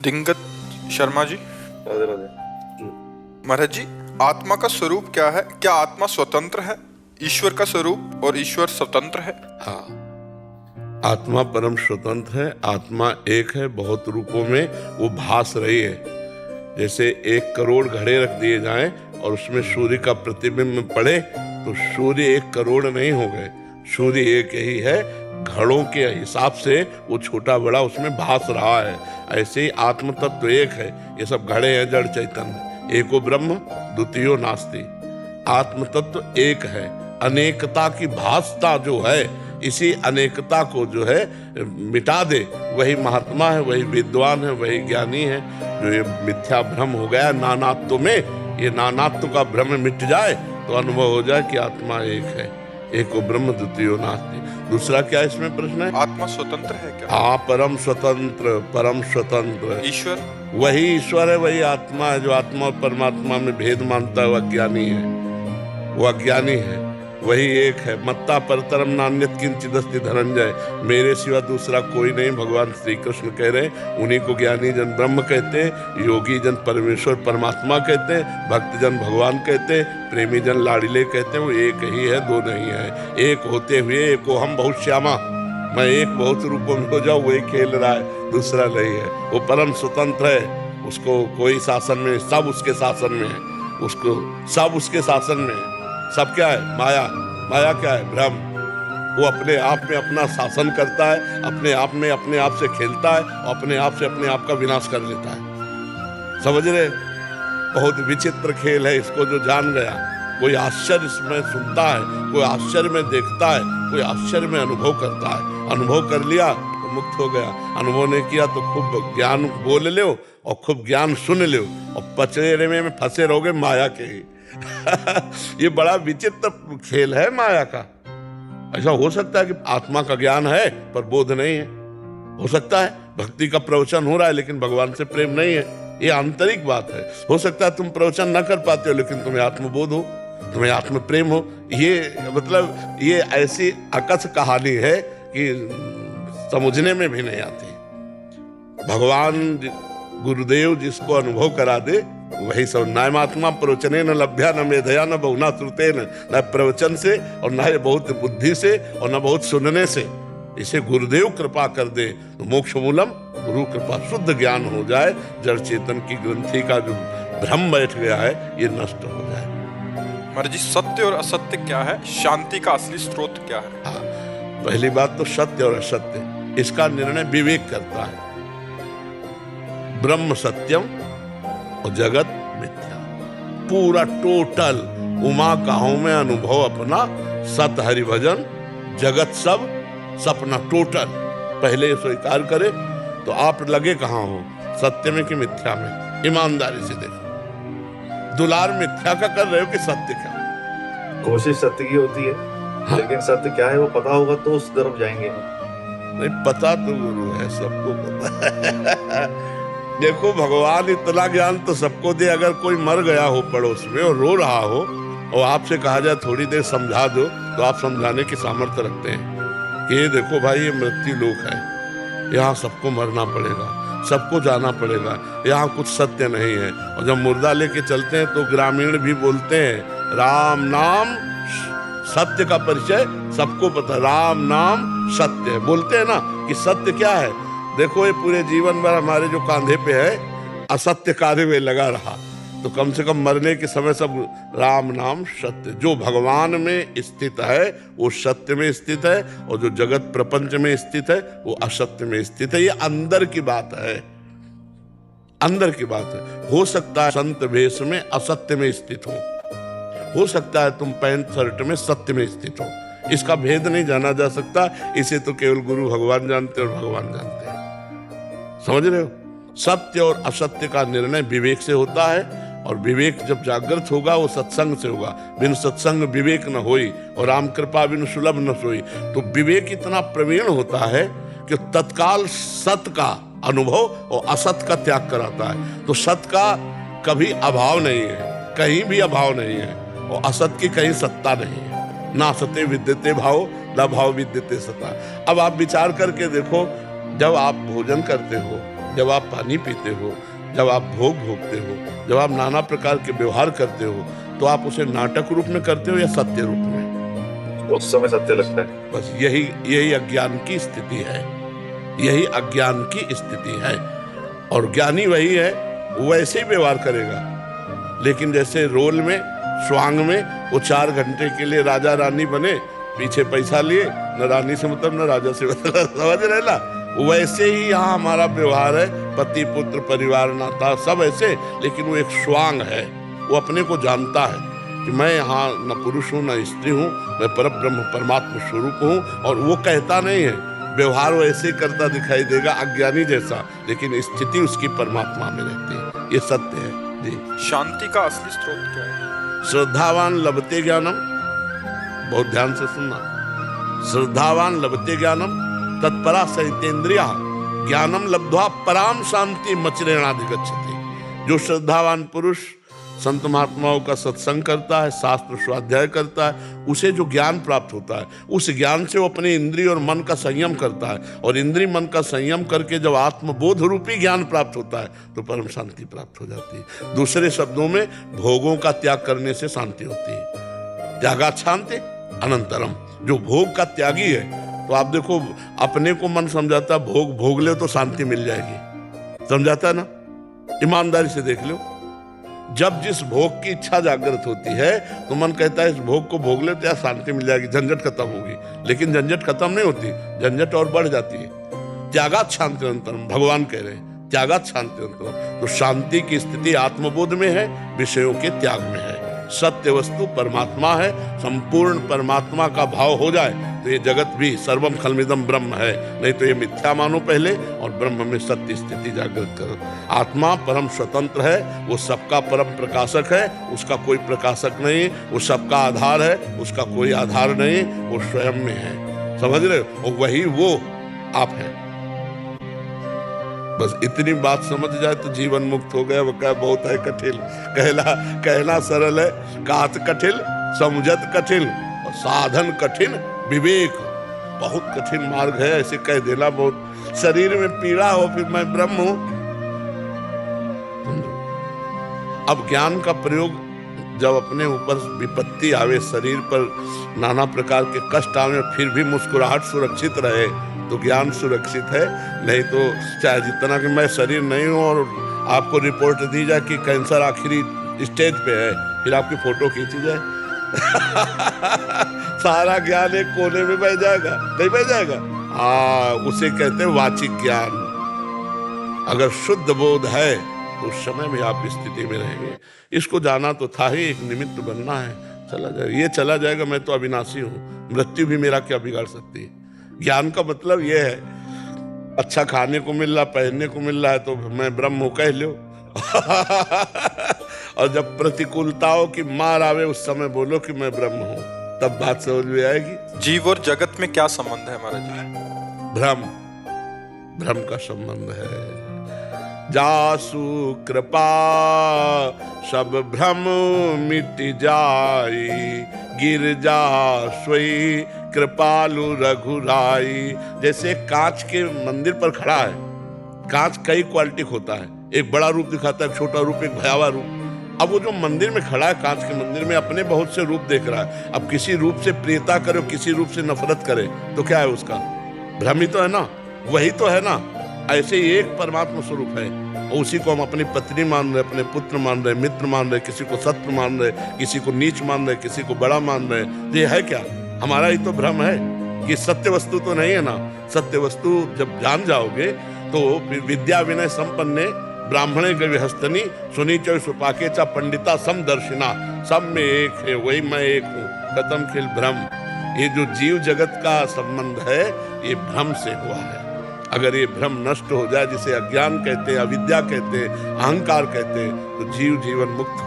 दिंगत शर्मा जी। राधे राधे। महाराज जी, आत्मा का स्वरूप क्या है? क्या आत्मा स्वतंत्र है ईश्वर का स्वरूप और ईश्वर स्वतंत्र है? हाँ, आत्मा परम स्वतंत्र है। आत्मा एक है, बहुत रूपों में वो भास रही है। जैसे 1 करोड़ घड़े रख दिए जाएं और उसमें सूर्य का प्रतिबिंब पड़े तो सूर्य 1 करोड़ नहीं हो गए, सूर्य एक ही है। घड़ों के हिसाब से वो छोटा बड़ा उसमें भास रहा है। ऐसे ही आत्म तत्व एक है, ये सब घड़े हैं जड़ चैतन्य। एको ब्रह्म द्वितीयो नास्ति। आत्म तत्व एक है, अनेकता की भासता जो है, इसी अनेकता को जो है मिटा दे, वही महात्मा है, वही विद्वान है, वही ज्ञानी है। जो ये मिथ्या भ्रम हो गया नानात्व में, ये नानात्व का भ्रम मिट जाए तो अनुभव हो जाए कि आत्मा एक है। एको ब्रह्म द्वितीयो नास्ति। दूसरा क्या इसमें प्रश्न है? आत्मा स्वतंत्र है क्या? हाँ, परम स्वतंत्र, परम स्वतंत्र। ईश्वर वही ईश्वर है, वही आत्मा है। जो आत्मा और परमात्मा में भेद मानता है वह अज्ञानी है, वो अज्ञानी है। वही एक है। मत्ता परतरम नान्यत किंचिदस्ति धनंजय। मेरे सिवा दूसरा कोई नहीं, भगवान श्री कृष्ण कह रहे हैं। उन्हीं को ज्ञानी जन ब्रह्म कहते हैं, योगी जन परमेश्वर परमात्मा कहते हैं, भक्त जन भगवान कहते हैं, प्रेमी जन लाडिले कहते हैं। वो एक ही है, दो नहीं है। एक होते हुए एको हम बहुत श्यामा, मैं एक बहुत रूपों में हो जाऊं, वही खेल रहा है, दूसरा नहीं है। वो परम स्वतंत्र है, उसको कोई शासन में, सब उसके शासन में है, उसको सब उसके शासन में है। सब क्या है? माया। माया क्या है? भ्रम। वो अपने आप में अपना शासन करता है, अपने आप में अपने आप से खेलता है और अपने आप से अपने आप का विनाश कर लेता है। समझ रहे? बहुत विचित्र खेल है। इसको जो जान गया, कोई आश्चर्य इसमें सुनता है, कोई आश्चर्य में देखता है, कोई आश्चर्य में अनुभव करता है। अनुभव कर लिया तो मुक्त हो गया, अनुभव नहीं किया तो खूब ज्ञान बोल लो और खूब ज्ञान सुन लो और पचड़े में फंसे रहोगे माया के ही। ये बड़ा विचित्र खेल है माया का। ऐसा हो सकता है कि आत्मा का ज्ञान है पर बोध नहीं है, हो सकता है भक्ति का प्रवचन हो रहा है लेकिन भगवान से प्रेम नहीं है, ये आंतरिक बात है। हो सकता है तुम प्रवचन न कर पाते हो लेकिन तुम्हें आत्मबोध हो, तुम्हें आत्म प्रेम हो। ये मतलब ये ऐसी अकथ कहानी है कि समझने में भी नहीं आती। भगवान गुरुदेव जिसको अनुभव करा दे वही सब। नायमात्मा प्रवचने न लभ्या न मेधया न बहुना श्रुते न प्रवचन से और न बहुत बुद्धि से और न बहुत सुनने से। इसे गुरुदेव कृपा कर दे तो मोक्ष मूलम, गुरु कृपा, शुद्ध ज्ञान हो जाए, जड़ चेतन की ग्रंथि का जो भ्रम बैठ गया है ये नष्ट हो जाए। महाराज जी, सत्य और असत्य क्या है? शांति का असली स्रोत क्या है? हाँ, पहली बात तो सत्य और असत्य, इसका निर्णय विवेक करता है। ब्रह्म सत्यम और जगत मिथ्या, पूरा टोटल उमा काहू में अनुभव अपना। सत हरि भजन, जगत सब सपना, टोटल पहले स्वीकार करे तो आप लगे कहाँ हो, सत्य में कि मिथ्या में? ईमानदारी से देखो। दुलार मिथ्या का कर रहे हो कि सत्य का? कोशिश सत्य की होती है। हाँ। लेकिन सत्य क्या है वो पता होगा तो उस तरफ जाएंगे। नहीं पता तो गुरु है, सबको पता है। देखो, भगवान इतना ज्ञान तो सबको दे। अगर कोई मर गया हो पड़ोस में और रो रहा हो और आपसे कहा जाए थोड़ी देर समझा दो, तो आप समझाने की सामर्थ्य रखते हैं कि ये देखो भाई, ये मृत्यु लोक है, यहाँ सबको मरना पड़ेगा, सबको जाना पड़ेगा, यहाँ कुछ सत्य नहीं है। और जब मुर्दा लेके चलते हैं तो ग्रामीण भी बोलते हैं राम नाम सत्य का परिचय सबको पता, राम नाम सत्य है। बोलते हैं ना कि सत्य क्या है? देखो, ये पूरे जीवन भर हमारे जो कांधे पे है असत्य कार्य में लगा रहा, तो कम से कम मरने के समय सब राम नाम सत्य। जो भगवान में स्थित है वो सत्य में स्थित है, और जो जगत प्रपंच में स्थित है वो असत्य में स्थित है। ये अंदर की बात है, अंदर की बात है। हो सकता है संत वेश में असत्य में स्थित हो सकता है तुम पैंट शर्ट में सत्य में स्थित हो। इसका भेद नहीं जाना जा सकता, इसे तो केवल गुरु भगवान जानते और भगवान जानते हैं। समझ रहे हो? सत्य और असत्य का निर्णय विवेक से होता है, और विवेक जब जागृत होगा वो सत्संग से होगा। बिन सत्संग विवेक न होई और राम कृपा बिन सुलभ न सोई। तो विवेक इतना प्रवीण होता है कि तत्काल सत्य का अनुभव और असत्य का त्याग कराता है। तो सत्य का कभी अभाव नहीं है, कहीं भी अभाव नहीं है, और असत्य की कहीं सत्ता नहीं है। ना सत्य विद्यते भाव, ना भाव विद्यते सत्ता। अब आप विचार करके देखो, जब आप भोजन करते हो, जब आप पानी पीते हो, जब आप भोग भोगते हो, जब आप नाना प्रकार के व्यवहार करते हो, तो आप उसे नाटक रूप में करते हो या सत्य रूप में? उस समय सत्य लगता है। बस यही अज्ञान की स्थिति है, यही अज्ञान की स्थिति है। और ज्ञानी वही है, वो ऐसे ही व्यवहार करेगा। लेकिन जैसे रोल में, स्वांग में वो 4 घंटे के लिए राजा रानी बने, पीछे पैसा लिए, न रानी से मतलब न राजा से मतलब, समझ रहे ना? वैसे ही यहाँ हमारा व्यवहार है, पति पुत्र परिवार नाता सब ऐसे। लेकिन वो एक स्वांग है, वो अपने को जानता है कि मैं यहाँ न पुरुष हूँ न स्त्री हूँ, मैं परब्रह्म परमात्मा स्वरूप हूँ। और वो कहता नहीं है, व्यवहार वो ऐसे करता दिखाई देगा अज्ञानी जैसा, लेकिन स्थिति उसकी परमात्मा में रहती है। ये सत्य है जी। शांति का असली स्रोत क्या है? श्रद्धावान लभते ज्ञानम, बहुत ध्यान से सुनना। श्रद्धावान लभते ज्ञानम तत्परा सहितेन्द्रिया ज्ञानम लब्ध्वा पराम शांति मचरेणाधिगच्छति। जो श्रद्धावान पुरुष संत महात्माओं का सत्संग करता है, शास्त्र स्वाध्याय करता है, उसे जो ज्ञान प्राप्त होता है, उस ज्ञान से वो अपने इंद्रिय और मन का संयम करता है। और इंद्रिय मन का संयम करके जब आत्मबोध रूपी ज्ञान प्राप्त होता है तो परम शांति प्राप्त हो जाती है। दूसरे शब्दों में, भोगों का त्याग करने से शांति होती है। त्यागात् शांति अनंतरम। जो भोग का त्यागी है, तो आप देखो, अपने को मन समझाता भोग भोग ले तो शांति मिल जाएगी, समझाता है ना? ईमानदारी से देख लो, जब जिस भोग की इच्छा जागृत होती है तो मन कहता है इस भोग को भोग ले तो यार शांति मिल जाएगी, झंझट खत्म होगी। लेकिन झंझट खत्म नहीं होती, झंझट और बढ़ जाती है। त्यागात् शांति अनंतरम, भगवान कह रहे हैं त्यागात् शांति अनंतरम। तो शांति की स्थिति आत्मबोध में है, विषयों के त्याग में है। सत्य वस्तु परमात्मा है, संपूर्ण परमात्मा का भाव हो जाए तो ये जगत भी सर्वम खलमिदम ब्रह्म है। नहीं तो ये मिथ्या मानो पहले और ब्रह्म में सत्य स्थिति जागृत करो। आत्मा परम स्वतंत्र है, वो सबका परम प्रकाशक है, उसका कोई प्रकाशक नहीं। वो सबका आधार है, उसका कोई आधार नहीं, वो स्वयं में है। समझ रहे हो? और वही वो आप हैं। बस इतनी बात समझ जाए तो जीवन मुक्त हो गया। वो क्या बहुत है कठिन, कहना सरल है, कात कठिन, समझत कठिन और साधन कठिन, विवेक बहुत कठिन मार्ग है। ऐसे कह देना बहुत, शरीर में पीड़ा हो फिर मैं ब्रह्म हूं। अब ज्ञान का प्रयोग जब अपने ऊपर विपत्ति आवे, शरीर पर नाना प्रकार के कष्ट आवे, फिर भी मुस्कुराहट सुरक्षित रहे तो ज्ञान सुरक्षित है। नहीं तो चाहे जितना कि मैं शरीर नहीं हूं और आपको रिपोर्ट दी जाए कि कैंसर आखिरी स्टेज पे है, फिर आपकी फोटो खींची जाए सारा ज्ञान एक कोने में बह जाएगा, नहीं बह जाएगा? हाँ, उसे कहते हैं वाचिक ज्ञान। अगर शुद्ध बोध है तो उस समय में आप स्थिति में रहेंगे। इसको जाना तो था ही, एक निमित्त बनना है, चला जाएगा। ये चला जाएगा, मैं तो अविनाशी हूँ, मृत्यु भी मेरा क्या बिगाड़ सकती है। ज्ञान का मतलब ये है, अच्छा खाने को मिल रहा, पहनने को मिल रहा है तो मैं ब्रह्म हूं कह लो और जब प्रतिकूलताओं की मार आवे उस समय बोलो कि मैं ब्रह्म हूं, तब बात समझ में आएगी। जीव और जगत में क्या संबंध है महाराज जी? भ्रम का संबंध है। जासु कृपा सब भ्रम मिट जाई, गिरजा सोई कृपालु रघुराई। जैसे कांच के मंदिर पर खड़ा है, कांच कई क्वालिटी होता है, एक बड़ा रूप दिखाता है, एक छोटा रूप, एक भयावह रूप। अब वो जो मंदिर में खड़ा है, कांच के मंदिर में, अपने बहुत से रूप देख रहा है। अब किसी रूप से प्रियता करे, किसी रूप से नफरत करे तो क्या है उसका? भ्रम ही तो है ना, वही तो है ना। ऐसे ही एक परमात्मा स्वरूप है और उसी को हम अपनी पत्नी मान रहे, अपने पुत्र मान रहे, मित्र मान रहे, किसी को सत्य मान रहे, किसी को नीच मान रहे, किसी को बड़ा मान रहे। ये है क्या? हमारा ही तो भ्रम है कि सत्य वस्तु तो नहीं है ना। सत्य वस्तु जब जान जाओगे तो विद्या विनय संपन्ने ब्राह्मणे गविहस्तनी सुनी चौ सुपाके चा पंडिता समदर्शिना, सब में एक है, वही मैं एक हूँ, खत्म खेल भ्रम। ये जो जीव जगत का संबंध है ये भ्रम से हुआ है। अगर ये भ्रम नष्ट हो जाए, जिसे अज्ञान कहते हैं, अविद्या कहते हैं, अहंकार कहते हैं, तो जीव जीवन मुक्त